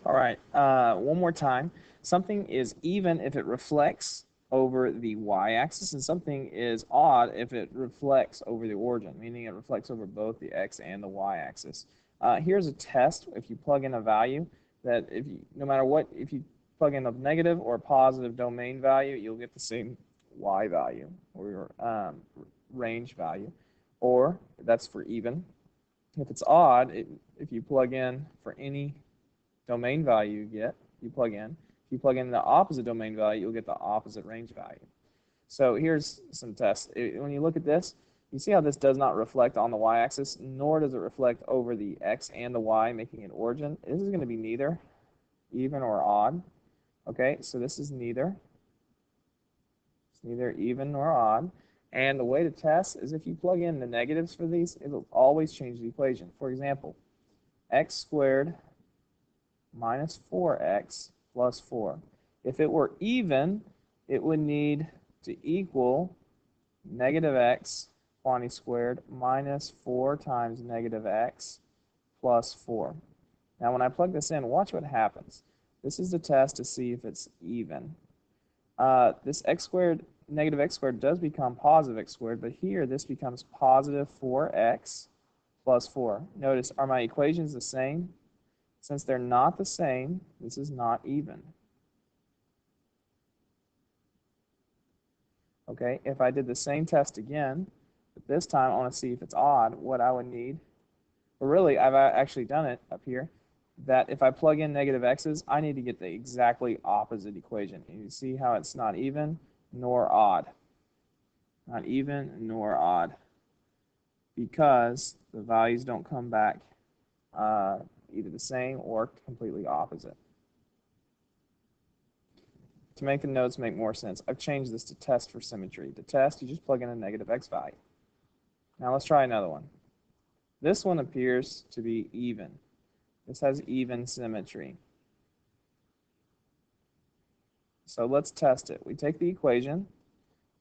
All right, one more time. Something is even if it reflects over the y-axis, and something is odd if it reflects over the origin, meaning it reflects over both the x and the y-axis. Here's a test. If you plug in a value that no matter what, if you plug in a negative or a positive domain value, you'll get the same y value or your range value, or that's for even. If it's odd, if you plug in for any domain value you plug in. If you plug in the opposite domain value, you'll get the opposite range value. So here's some tests. When you look at this, you see how this does not reflect on the y-axis, nor does it reflect over the x and the y, making it origin. This is going to be neither even or odd. Okay, so this is neither. It's neither even nor odd. And the way to test is if you plug in the negatives for these, it'll always change the equation. For example, x squared minus 4x plus 4. If it were even, it would need to equal negative x quantity squared minus 4 times negative x plus 4. Now when I plug this in, watch what happens. This is the test to see if it's even. This x squared, negative x squared does become positive x squared, but here this becomes positive 4x plus 4. Notice, are my equations the same? Since they're not the same, this is not even. Okay, if I did the same test again, but this time I want to see if it's odd, what I would need, but really I've actually done it up here, that if I plug in negative x's, I need to get the exactly opposite equation. And you see how it's not even nor odd. Not even nor odd. Because the values don't come back either the same or completely opposite. To make the notes make more sense, I've changed this to test for symmetry. To test, you just plug in a negative x value. Now let's try another one. This one appears to be even. This has even symmetry. So let's test it. We take the equation,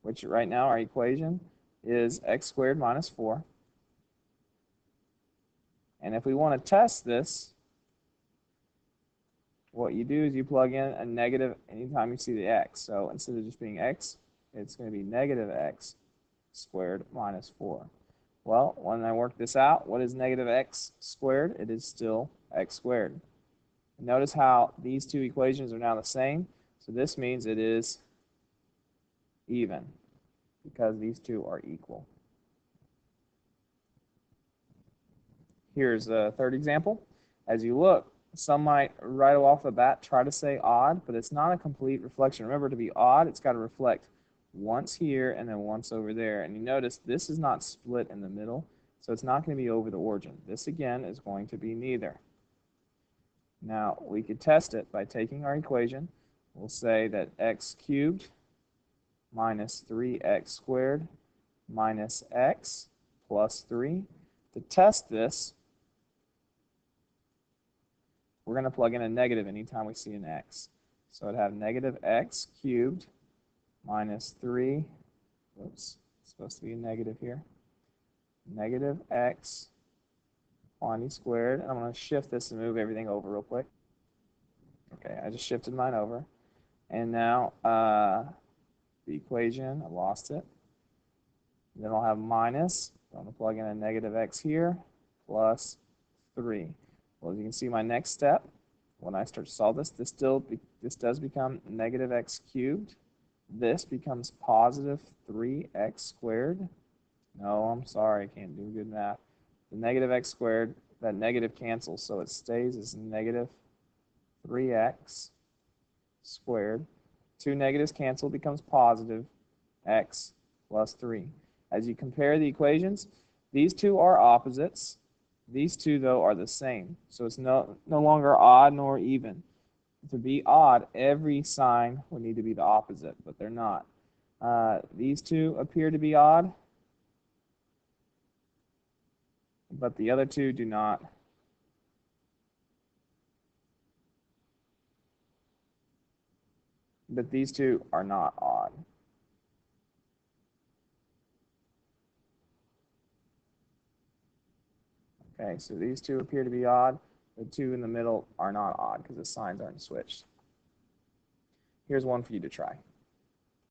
which right now our equation is x squared minus 4. And if we want to test this, what you do is you plug in a negative anytime you see the x. So instead of just being x, it's going to be negative x squared minus 4. Well, when I work this out, what is negative x squared? It is still x squared. Notice how these two equations are now the same. So this means it is even because these two are equal. Here's a third example. As you look, some might right off the bat try to say odd, but it's not a complete reflection. Remember, to be odd, it's got to reflect once here and then once over there. And you notice this is not split in the middle, so it's not going to be over the origin. This, again, is going to be neither. Now, we could test it by taking our equation. We'll say that x cubed minus 3x squared minus x plus 3. To test this, we're going to plug in a negative anytime we see an x. So it'd have negative x cubed minus 3, whoops, it's supposed to be a negative here, negative x quantity squared. And I'm going to shift this and move everything over real quick. Okay, I just shifted mine over. And now the equation, I lost it. Then I'll have minus, I'm going to plug in a negative x here, plus 3. Well, as you can see, my next step, when I start to solve this, this does become negative x cubed. This becomes positive 3x squared. No, I'm sorry, I can't do good math. The negative x squared, that negative cancels, so it stays as negative 3x squared. Two negatives cancel, becomes positive x plus 3. As you compare the equations, these two are opposites. These two, though, are the same. So it's no longer odd nor even. To be odd, every sign would need to be the opposite, but they're not. These two appear to be odd, but the other two do not. But these two are not odd. Okay, so these two appear to be odd, The two in the middle are not odd because the signs aren't switched. Here's one for you to try.